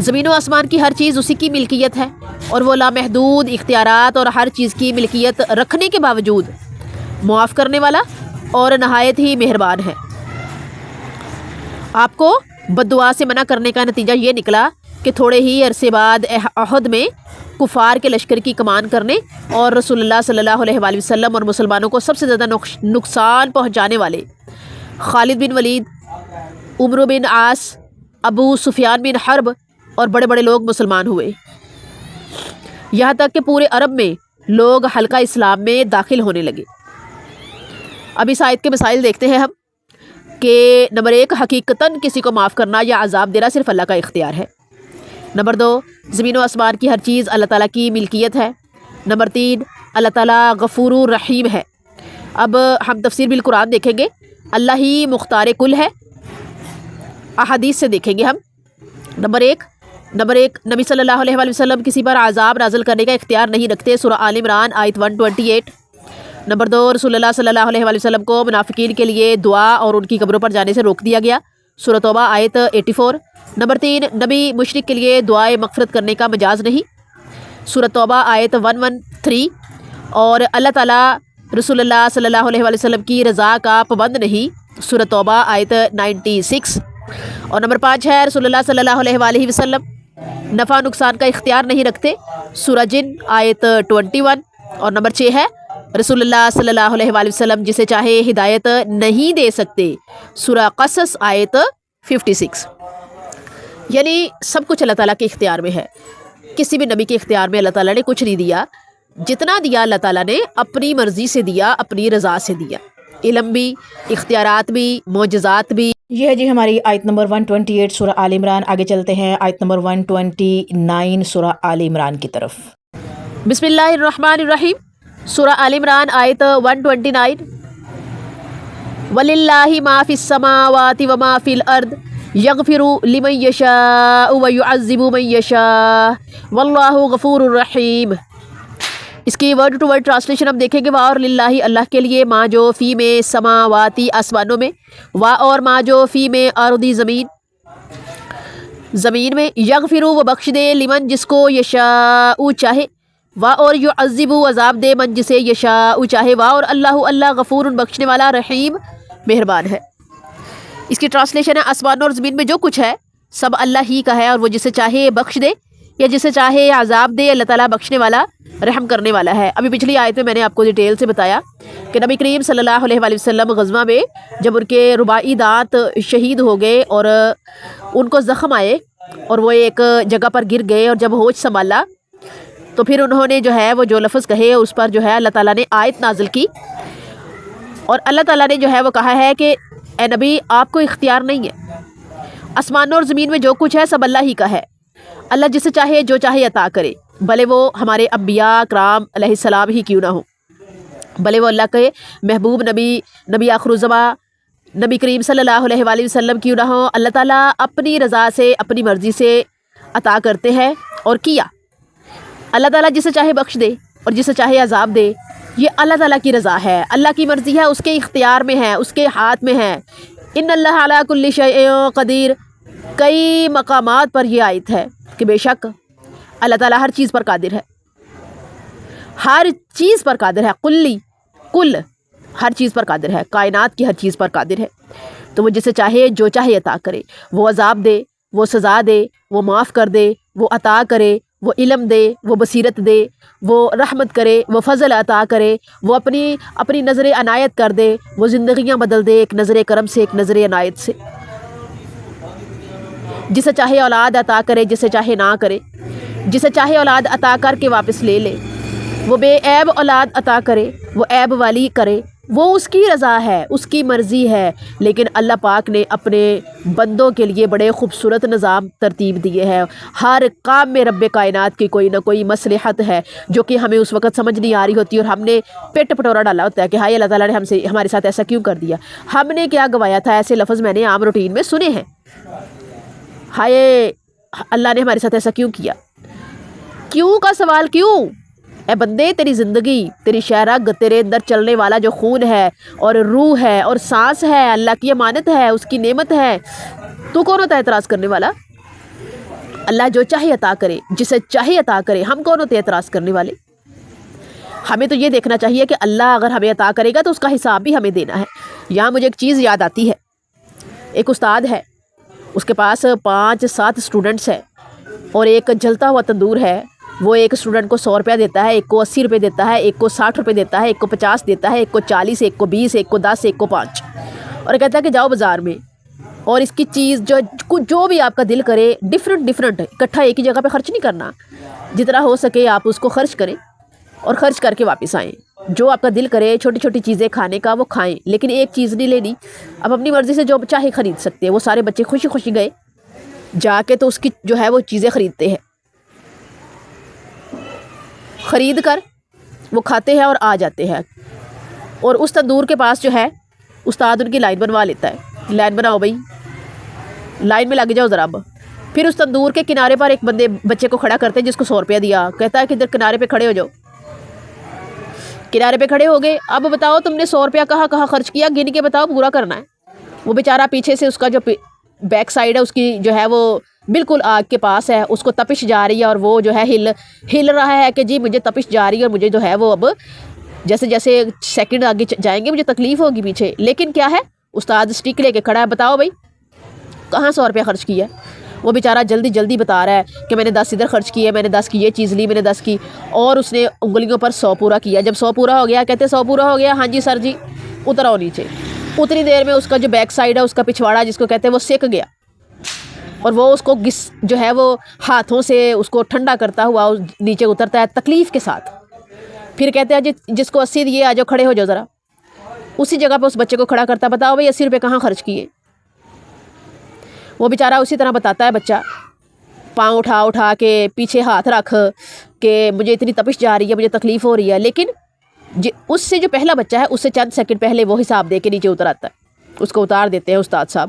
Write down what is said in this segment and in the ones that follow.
زمین و آسمان کی ہر چیز اسی کی ملکیت ہے اور وہ لامحدود اختیارات اور ہر چیز کی ملکیت رکھنے کے باوجود معاف کرنے والا اور نہایت ہی مہربان ہے۔ آپ کو بد دعا سے منع کرنے کا نتیجہ یہ نکلا کہ تھوڑے ہی عرصے بعد احد میں کفار کے لشکر کی کمان کرنے اور رسول اللہ صلی اللہ علیہ وآلہ وسلم اور مسلمانوں کو سب سے زیادہ نقصان پہنچانے والے خالد بن ولید، عمرو بن عاص، ابو سفیان بن حرب اور بڑے بڑے لوگ مسلمان ہوئے، یہاں تک کہ پورے عرب میں لوگ حلقہ اسلام میں داخل ہونے لگے۔ اب اس آیت کے مسائل دیکھتے ہیں ہم کہ نمبر 1، حقیقتاً کسی کو معاف کرنا یا عذاب دینا صرف اللہ کا اختیار ہے۔ نمبر 2، زمین و آسمان کی ہر چیز اللہ تعالیٰ کی ملکیت ہے۔ نمبر 3، اللہ تعالیٰ غفور الرحیم ہے۔ اب ہم تفسیر بالقرآن دیکھیں گے، اللہ ہی مختار کل ہے، احادیث سے دیکھیں گے ہم۔ نمبر ایک نبی صلی اللہ علیہ وآلہ وسلم کسی پر عذاب نازل کرنے کا اختیار نہیں رکھتے، سورہ آل عمران آیت 128۔ نمبر 2، رسول اللہ صلی اللہ علیہ وآلہ وسلم کو منافقین کے لیے دعا اور ان کی قبروں پر جانے سے روک دیا گیا، سورہ توبہ آیت 84۔ نمبر 3، نبی مشرک کے لیے دعائے مغفرت کرنے کا مجاز نہیں، سورہ توبہ آیت 113۔ اور اللہ تعالیٰ رسول اللہ صلی اللہ علیہ وآلہ وسلم کی رضا کا پابند نہیں، سورہ توبہ آیت 96۔ اور نمبر 5 ہے، رسول اللہ صلی اللہ علیہ وآلہ وسلم نفع نقصان کا اختیار نہیں رکھتے، سورہ جن آیت 21۔ اور نمبر 6 ہے، رسول اللہ صلی اللہ علیہ وآلہ وسلم جسے چاہے ہدایت نہیں دے سکتے، سورہ قصص آیت 56۔ یعنی سب کچھ اللہ تعالیٰ کے اختیار میں ہے، کسی بھی نبی کے اختیار میں اللہ تعالیٰ نے کچھ نہیں دیا، جتنا دیا اللہ تعالیٰ نے اپنی مرضی سے دیا، اپنی رضا سے دیا، علم بھی، اختیارات بھی، معجزات بھی۔ یہ ہے جی ہماری آیت نمبر 128 سورہ آل عمران۔ آگے چلتے ہیں آیت نمبر 129 سورہ آل عمران کی طرف۔ بسم اللہ الرحمن الرحیم، سورہ آل عمران آیت 129۔ وَلِلَّهِ مَا فِي السَّمَاوَاتِ وَمَا فِي الْأَرْضِ يَغْفِرُ لِمَن يَشَاءُ وَيُعَذِّبُ مَن يَشَاءُ وَاللَّهُ غَفُورٌ رَحِيمٌ۔ اس کی ورڈ ٹو ورڈ ٹرانسلیشن ہم دیکھیں گے، وا اور للہ اللہ کے لیے، ما جو فی میں سماواتی آسمانوں میں، وا اور ما جو فی میں ارضی زمین میں، یغفرو وہ بخش دے، لمن جس کو یشاء چاہے، وا اور یعذب عذاب دے، من جسے یشاء چاہے، وا اور اللہ غفور بخشنے والا، رحیم مہربان ہے۔ اس کی ٹرانسلیشن ہے، آسمانوں اور زمین میں جو کچھ ہے سب اللہ ہی کا ہے اور وہ جسے چاہے بخش دے یا جسے چاہے عذاب دے، اللہ تعالیٰ بخشنے والا، رحم کرنے والا ہے۔ ابھی پچھلی آیت میں نے آپ کو ڈیٹیل سے بتایا کہ نبی کریم صلی اللہ علیہ وآلہ وسلم غزوہ میں جب ان کے رباعی دانت شہید ہو گئے اور ان کو زخم آئے اور وہ ایک جگہ پر گر گئے، اور جب ہوش سنبھالا تو پھر انہوں نے جو ہے وہ جو لفظ کہے اس پر جو ہے اللہ تعالیٰ نے آیت نازل کی، اور اللہ تعالیٰ نے جو ہے وہ کہا ہے کہ اے نبی آپ کو اختیار نہیں ہے، آسمانوں اور زمین میں جو کچھ ہے سب اللہ ہی کا ہے، اللہ جسے چاہے جو چاہے عطا کرے، بھلے وہ ہمارے انبیاء کرام علیہ السلام ہی کیوں نہ ہوں، بھلے وہ اللہ کے محبوب نبی آخر الزماں نبی کریم صلی اللہ علیہ وآلہ وسلم کیوں نہ ہوں، اللہ تعالیٰ اپنی رضا سے اپنی مرضی سے عطا کرتے ہیں، اور کیا اللہ تعالیٰ جسے چاہے بخش دے اور جسے چاہے عذاب دے، یہ اللہ تعالیٰ کی رضا ہے، اللہ کی مرضی ہے، اس کے اختیار میں ہے، اس کے ہاتھ میں ہے۔ ان اللہ علی کل شیء قدیر، کئی مقامات پر یہ آیت ہے کہ بے شک اللہ تعالیٰ ہر چیز پر قادر ہے، ہر چیز پر قادر ہے، کل ہر چیز پر قادر ہے، کائنات کی ہر چیز پر قادر ہے، تو وہ جسے چاہے جو چاہے عطا کرے، وہ عذاب دے، وہ سزا دے، وہ معاف کر دے، وہ عطا کرے، وہ علم دے، وہ بصیرت دے، وہ رحمت کرے، وہ فضل عطا کرے، وہ اپنی نظر عنایت کر دے، وہ زندگیاں بدل دے ایک نظر کرم سے، ایک نظر عنایت سے، جسے چاہے اولاد عطا کرے، جسے چاہے نہ کرے، جسے چاہے اولاد عطا کر کے واپس لے لے، وہ بے عیب اولاد عطا کرے، وہ عیب والی کرے، وہ اس کی رضا ہے، اس کی مرضی ہے، لیکن اللہ پاک نے اپنے بندوں کے لیے بڑے خوبصورت نظام ترتیب دیے ہیں، ہر کام میں رب کائنات کی کوئی نہ کوئی مصلحت ہے جو کہ ہمیں اس وقت سمجھ نہیں آ رہی ہوتی، اور ہم نے پیٹ پٹورا ڈالا ہوتا ہے کہ ہائے اللہ تعالیٰ نے ہمارے ساتھ ایسا کیوں کر دیا، ہم نے کیا گوایا تھا، ایسے لفظ میں نے عام روٹین میں سنے ہیں، ہائے اللہ نے ہمارے ساتھ ایسا کیوں کیا، کیوں کا سوال کیوں؟ اے بندے تیری زندگی، تیری شہرگ، تیرے اندر چلنے والا جو خون ہے اور روح ہے اور سانس ہے، اللہ کی امانت ہے، اس کی نعمت ہے، تو کون ہوتا ہے اعتراض کرنے والا؟ اللہ جو چاہے عطا کرے، جسے چاہے عطا کرے، ہم کون ہوتے ہیں اعتراض کرنے والے؟ ہمیں تو یہ دیکھنا چاہیے کہ اللہ اگر ہمیں عطا کرے گا تو اس کا حساب بھی ہمیں دینا ہے۔ یہاں مجھے ایک چیز یاد آتی ہے، ایک استاد ہے، اس کے پاس 5-7 اسٹوڈنٹس ہیں اور ایک جلتا ہوا تندور ہے۔ وہ ایک اسٹوڈنٹ کو 100 روپیہ دیتا ہے، ایک کو 80 روپے دیتا ہے، ایک کو 60 روپے دیتا ہے، ایک کو 50 دیتا ہے، ایک کو 40، ایک کو 20، ایک کو 10، ایک کو 5، اور کہتا ہے کہ جاؤ بازار میں اور اس کی چیز جو بھی آپ کا دل کرے ڈفرینٹ اکٹھا ایک ہی جگہ پہ خرچ نہیں کرنا، جتنا ہو سکے آپ اس کو خرچ کریں اور خرچ کر کے واپس آئیں۔ جو آپ کا دل کرے چھوٹی چھوٹی چیزیں کھانے کا وہ کھائیں، لیکن ایک چیز نہیں لینی۔ اب اپنی مرضی سے جو چاہے خرید سکتے ہیں۔ وہ سارے بچے خوشی خوشی گئے جا کے، تو اس کی جو ہے وہ چیزیں خریدتے ہیں، خرید کر وہ کھاتے ہیں اور آ جاتے ہیں۔ اور اس تندور کے پاس جو ہے استاد ان کی لائن بنوا لیتا ہے، لائن بناؤ بھائی، لائن میں لگ جاؤ ذرا۔ اب پھر اس تندور کے کنارے پر ایک بچے کو کھڑا کرتے ہیں جس کو 100 روپیہ دیا، کہتا ہے کہ ادھر کنارے پہ کھڑے ہو جاؤ۔ کنارے پہ کھڑے ہو گئے، اب بتاؤ تم نے 100 روپیہ کہاں خرچ کیا، گن کے بتاؤ، پورا کرنا ہے۔ وہ بیچارہ پیچھے سے اس کا جو بیک سائڈ ہے اس کی جو ہے وہ بالکل آگ کے پاس ہے، اس کو تپش جا رہی ہے اور وہ جو ہے ہل رہا ہے کہ جی مجھے تپش جا رہی ہے اور مجھے جو ہے وہ اب جیسے جیسے سیکنڈ آگے جائیں گے مجھے تکلیف ہوگی پیچھے۔ لیکن کیا ہے، استاد اسٹک لے کے کھڑا ہے، بتاؤ بھائی کہاں 100 روپیہ خرچ کیا ہے۔ وہ بیچارہ جلدی بتا رہا ہے کہ میں نے 10 ادھر خرچ کیے، میں نے 10 کی یہ چیز لی، میں نے 10 کی، اور اس نے انگلیوں پر 100 پورا کیا۔ جب 100 پورا ہو گیا، کہتے 100 پورا ہو گیا، ہاں جی سر جی، اتر آؤ نیچے۔ اتنی دیر میں اس کا جو بیک سائڈ ہے، اس کا پچھواڑا جس کو کہتے ہیں، وہ سیک گیا اور وہ اس کو جو ہے وہ ہاتھوں سے اس کو ٹھنڈا کرتا ہوا نیچے اترتا ہے تکلیف کے ساتھ۔ پھر کہتے ہیں جس کو 80 دیے آ جاؤ کھڑے ہو جاؤ ذرا۔ اسی جگہ پہ اس بچے کو کھڑا کرتا، بتاؤ بھائی 80 روپے کہاں خرچ کیے۔ وہ بیچارہ اسی طرح بتاتا ہے، بچہ پاؤں اٹھا کے پیچھے ہاتھ رکھ کہ مجھے اتنی تپش جا رہی ہے، مجھے تکلیف ہو رہی ہے۔ لیکن اس سے جو پہلا بچہ ہے اس سے چند سیکنڈ پہلے وہ حساب دے کے نیچے اتر آتا ہے، اس کو اتار دیتے ہیں استاد صاحب۔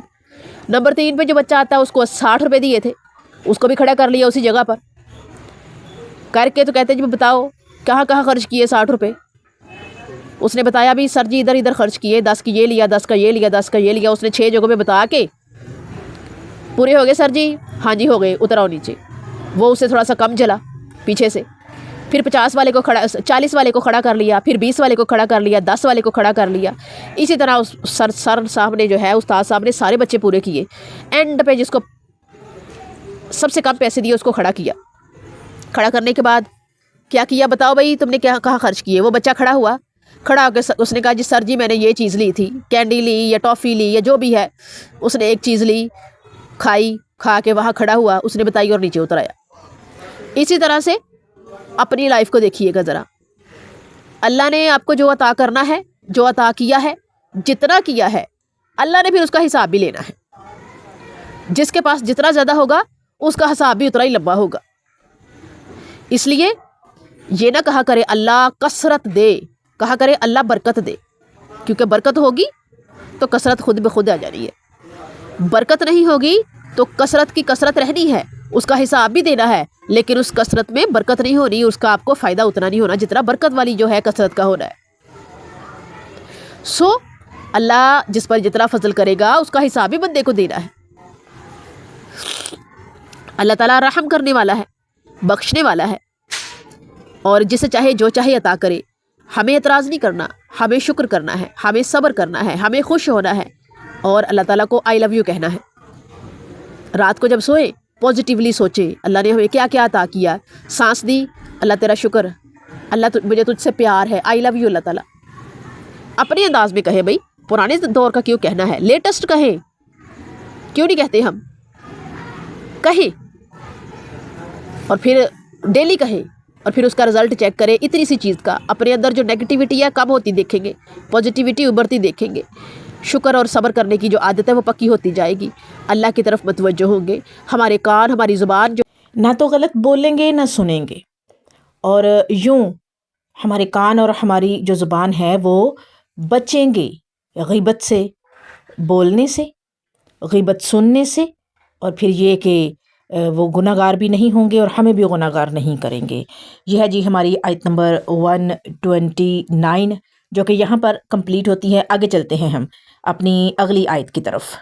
نمبر 3 پہ جو بچہ آتا ہے اس کو 60 روپے دیے تھے، اس کو بھی کھڑا کر لیا اسی جگہ پر کر کے، تو کہتے ہیں جی بتاؤ کہاں خرچ کیے 60 روپے۔ اس نے بتایا بھی سر جی ادھر خرچ کیے، 10 کی یہ لیا، 10 کا یہ لیا، 10 کا یہ لیا۔ اس نے 6 جگہوں پہ بتا کے پورے ہو گئے سر جی، ہاں جی ہو گئے، اتر آؤ نیچے۔ وہ اسے تھوڑا سا کم جلا پیچھے سے، پھر 50 والے کو کھڑا، 40 والے کو کھڑا کر لیا، پھر 20 والے کو کھڑا کر لیا، 10 والے کو کھڑا کر لیا۔ اسی طرح سر صاحب نے جو ہے، استاد صاحب نے سارے بچے پورے کیے۔ اینڈ پہ جس کو سب سے کم پیسے دیے اس کو کھڑا کیا۔ کھڑا کرنے کے بعد کیا کیا، بتاؤ بھائی تم نے کہاں خرچ کیے۔ وہ بچہ کھڑا ہوا، کھڑا ہو کے اس نے کہا جی سر جی میں نے یہ چیز لی تھی، کینڈی لی یا ٹافی لی یا جو بھی ہے، اس نے ایک چیز لی، کھائی، کھا کے وہاں کھڑا ہوا، اس نے بتائی اور نیچے اتر آیا۔ اسی طرح سے اپنی لائف کو دیکھیے گا ذرا۔ اللہ نے آپ کو جو عطا کرنا ہے، جو عطا کیا ہے، جتنا کیا ہے، اللہ نے پھر اس کا حساب بھی لینا ہے۔ جس کے پاس جتنا زیادہ ہوگا اس کا حساب بھی اتنا ہی لمبا ہوگا۔ اس لیے یہ نہ کہا کرے اللہ کثرت دے، کہا کرے اللہ برکت دے، کیونکہ برکت ہوگی تو کثرت خود بخود آ جانی ہے۔ برکت نہیں ہوگی تو کثرت کی کثرت رہنی ہے، اس کا حساب بھی دینا ہے، لیکن اس کثرت میں برکت نہیں ہونی، اس کا آپ کو فائدہ اتنا نہیں ہونا جتنا برکت والی جو ہے کثرت کا ہونا ہے۔ اللہ جس پر جتنا فضل کرے گا اس کا حساب بھی بندے کو دینا ہے۔ اللہ تعالیٰ رحم کرنے والا ہے، بخشنے والا ہے، اور جسے چاہے جو چاہے عطا کرے۔ ہمیں اعتراض نہیں کرنا، ہمیں شکر کرنا ہے، ہمیں صبر کرنا ہے، ہمیں خوش ہونا ہے، اور اللہ تعالیٰ کو آئی لو یو کہنا ہے۔ رات کو جب سوئے پازیٹیولی سوچے اللہ نے ہمیں کیا کیا عطا کیا۔ سانس دی، اللہ تیرا شکر، اللہ مجھے تجھ سے پیار ہے، آئی لو یو اللہ تعالیٰ۔ اپنے انداز میں کہے، بھائی پرانے دور کا کیوں کہنا ہے، لیٹسٹ کہیں، کیوں نہیں کہتے ہم، کہیں، اور پھر ڈیلی کہیں، اور پھر اس کا رزلٹ چیک کرے۔ اتنی سی چیز کا اپنے اندر جو نیگیٹیوٹی ہے کم ہوتی دیکھیں گے، پازیٹیوٹی ابھرتی دیکھیں گے، شکر اور صبر کرنے کی جو عادت ہے وہ پکی ہوتی جائے گی، اللہ کی طرف متوجہ ہوں گے۔ ہمارے کان، ہماری زبان جو نہ تو غلط بولیں گے نہ سنیں گے، اور یوں ہمارے کان اور ہماری جو زبان ہے وہ بچیں گے غیبت سے، بولنے سے، غیبت سننے سے، اور پھر یہ کہ وہ گناہ گار بھی نہیں ہوں گے اور ہمیں بھی گناہ گار نہیں کریں گے۔ یہ ہے جی ہماری آیت نمبر 129 جو کہ یہاں پر کمپلیٹ ہوتی ہے۔ آگے چلتے ہیں ہم اپنی اگلی آیت کی طرف۔